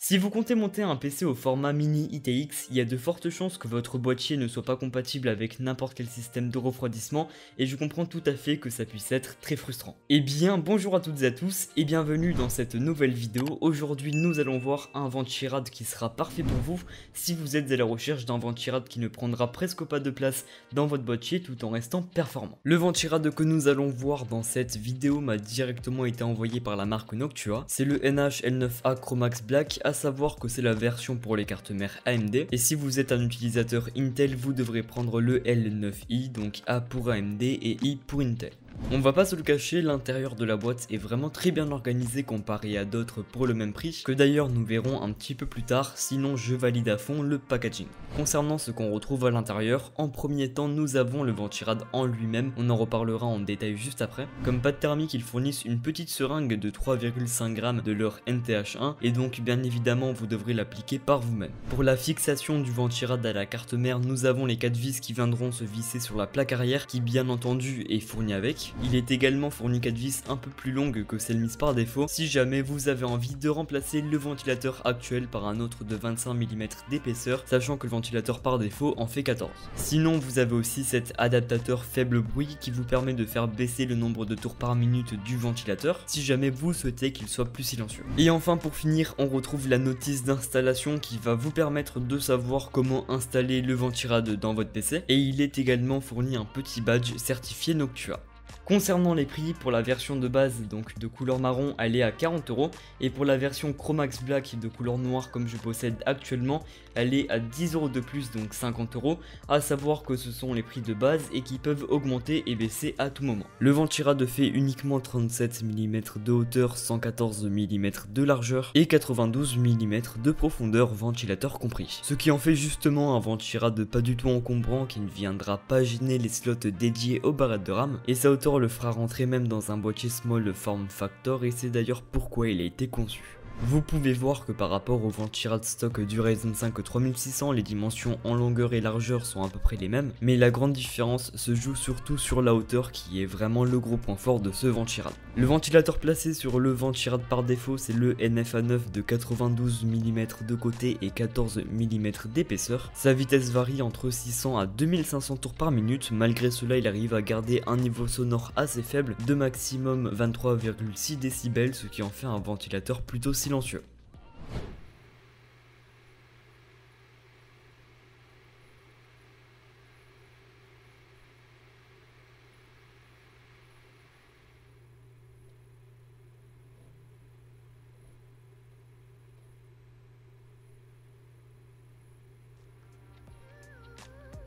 Si vous comptez monter un PC au format mini ITX, il y a de fortes chances que votre boîtier ne soit pas compatible avec n'importe quel système de refroidissement et je comprends tout à fait que ça puisse être très frustrant. Eh bien bonjour à toutes et à tous et bienvenue dans cette nouvelle vidéo. Aujourd'hui nous allons voir un Ventirad qui sera parfait pour vous si vous êtes à la recherche d'un Ventirad qui ne prendra presque pas de place dans votre boîtier tout en restant performant. Le Ventirad que nous allons voir dans cette vidéo m'a directement été envoyé par la marque Noctua. C'est le NH-L9A Chromax Black, à savoir que c'est la version pour les cartes mères AMD, et si vous êtes un utilisateur Intel, vous devrez prendre le L9i, donc A pour AMD et I pour Intel. On va pas se le cacher, l'intérieur de la boîte est vraiment très bien organisé comparé à d'autres pour le même prix, que d'ailleurs nous verrons un petit peu plus tard, sinon je valide à fond le packaging. Concernant ce qu'on retrouve à l'intérieur, en premier temps nous avons le Ventirad en lui-même, on en reparlera en détail juste après. Comme pâte thermique, ils fournissent une petite seringue de 3,5 g de leur NTH1 et donc bien évidemment vous devrez l'appliquer par vous-même. Pour la fixation du Ventirad à la carte mère, nous avons les 4 vis qui viendront se visser sur la plaque arrière qui bien entendu est fournie avec. Il est également fourni 4 vis un peu plus longues que celles mises par défaut si jamais vous avez envie de remplacer le ventilateur actuel par un autre de 25 mm d'épaisseur, sachant que le ventilateur par défaut en fait 14. Sinon vous avez aussi cet adaptateur faible bruit qui vous permet de faire baisser le nombre de tours par minute du ventilateur si jamais vous souhaitez qu'il soit plus silencieux. Et enfin pour finir on retrouve la notice d'installation qui va vous permettre de savoir comment installer le Ventirad dans votre PC, et il est également fourni un petit badge certifié Noctua. Concernant les prix, pour la version de base donc de couleur marron, elle est à 40 € et pour la version Chromax Black de couleur noire comme je possède actuellement, elle est à 10 € de plus, donc 50 €, à savoir que ce sont les prix de base et qui peuvent augmenter et baisser à tout moment. Le Ventirad fait uniquement 37 mm de hauteur, 114 mm de largeur et 92 mm de profondeur, ventilateur compris. Ce qui en fait justement un Ventirad pas du tout encombrant qui ne viendra pas gêner les slots dédiés aux barrettes de RAM, et sa hauteur le fera rentrer même dans un boîtier small form factor, et c'est d'ailleurs pourquoi il a été conçu. Vous pouvez voir que par rapport au Ventirad stock du Ryzen 5 3600, les dimensions en longueur et largeur sont à peu près les mêmes, mais la grande différence se joue surtout sur la hauteur qui est vraiment le gros point fort de ce Ventirad. Le ventilateur placé sur le Ventirad par défaut, c'est le NFA9 de 92 mm de côté et 14 mm d'épaisseur. Sa vitesse varie entre 600 à 2500 tours par minute, malgré cela il arrive à garder un niveau sonore assez faible de maximum 23,6 décibels, ce qui en fait un ventilateur plutôt silencieux.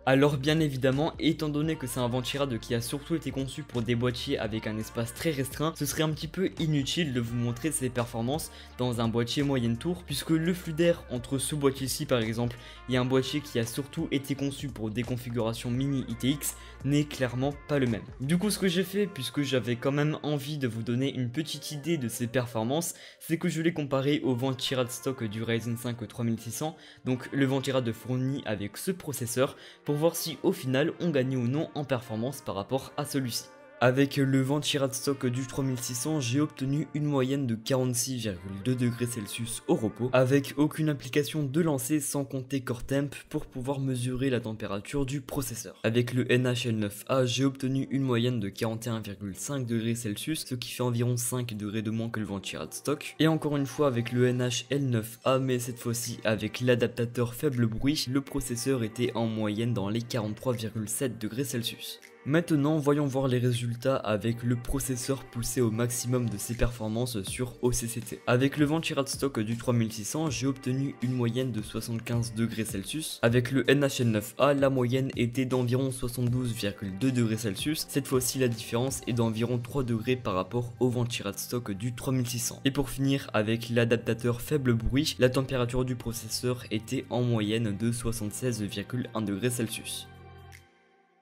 Alors bien évidemment, étant donné que c'est un Ventirad qui a surtout été conçu pour des boîtiers avec un espace très restreint, ce serait un petit peu inutile de vous montrer ses performances dans un boîtier moyenne tour, puisque le flux d'air entre ce boîtier-ci par exemple et un boîtier qui a surtout été conçu pour des configurations mini ITX n'est clairement pas le même. Du coup ce que j'ai fait, puisque j'avais quand même envie de vous donner une petite idée de ses performances, c'est que je l'ai comparé au Ventirad stock du Ryzen 5 3600, donc le Ventirad fourni avec ce processeur, pour voir si au final on gagnait ou non en performance par rapport à celui-ci. Avec le Ventirad stock du 3600, j'ai obtenu une moyenne de 46,2°C au repos, avec aucune application de lancer sans compter Core Temp pour pouvoir mesurer la température du processeur. Avec le NH-L9A, j'ai obtenu une moyenne de 41,5°C, ce qui fait environ 5 degrés de moins que le Ventirad stock. Et encore une fois avec le NH-L9A, mais cette fois-ci avec l'adaptateur faible bruit, le processeur était en moyenne dans les 43,7°C. Maintenant, voyons voir les résultats avec le processeur poussé au maximum de ses performances sur OCCT. Avec le Ventirad stock du 3600, j'ai obtenu une moyenne de 75°C. Avec le NH-L9A, la moyenne était d'environ 72,2°C. Cette fois-ci, la différence est d'environ 3 degrés par rapport au Ventirad stock du 3600. Et pour finir, avec l'adaptateur faible bruit, la température du processeur était en moyenne de 76,1°C.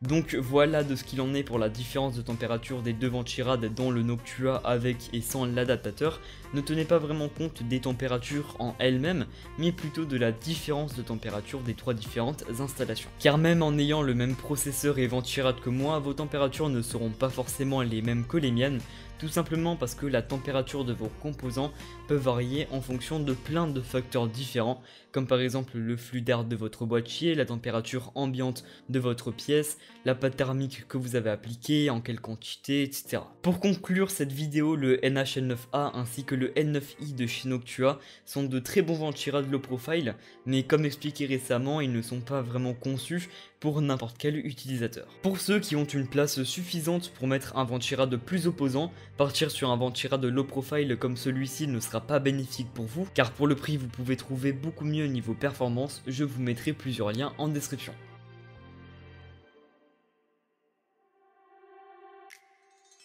Donc voilà de ce qu'il en est pour la différence de température des deux Ventirad dans le Noctua avec et sans l'adaptateur. Ne tenez pas vraiment compte des températures en elles-mêmes, mais plutôt de la différence de température des trois différentes installations. Car même en ayant le même processeur et Ventirad que moi, vos températures ne seront pas forcément les mêmes que les miennes, Tout simplement parce que la température de vos composants peut varier en fonction de plein de facteurs différents, comme par exemple le flux d'air de votre boîtier, la température ambiante de votre pièce, la pâte thermique que vous avez appliquée, en quelle quantité, etc. Pour conclure cette vidéo, le NH-L9A ainsi que le L9i de chez Noctua sont de très bons ventira de low profile, mais comme expliqué récemment, ils ne sont pas vraiment conçus pour n'importe quel utilisateur. Pour ceux qui ont une place suffisante pour mettre un ventira de plus opposant, partir sur un ventira de low profile comme celui-ci ne sera pas bénéfique pour vous, car pour le prix vous pouvez trouver beaucoup mieux niveau performance, je vous mettrai plusieurs liens en description.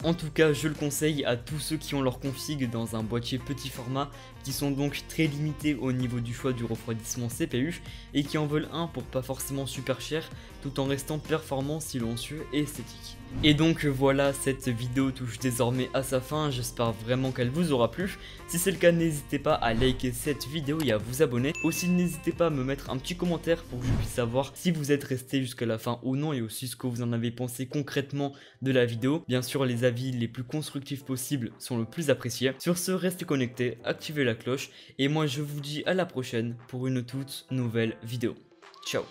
En tout cas, je le conseille à tous ceux qui ont leur config dans un boîtier petit format, qui sont donc très limités au niveau du choix du refroidissement CPU, et qui en veulent un pour pas forcément super cher, tout en restant performant, silencieux et esthétique. Et donc voilà, cette vidéo touche désormais à sa fin, j'espère vraiment qu'elle vous aura plu. Si c'est le cas, n'hésitez pas à liker cette vidéo et à vous abonner. Aussi, n'hésitez pas à me mettre un petit commentaire pour que je puisse savoir si vous êtes resté jusqu'à la fin ou non, et aussi ce que vous en avez pensé concrètement de la vidéo. Bien sûr, les avis les plus constructifs possibles sont le plus appréciés. Sur ce, restez connectés, activez la cloche, et moi je vous dis à la prochaine pour une toute nouvelle vidéo. Ciao.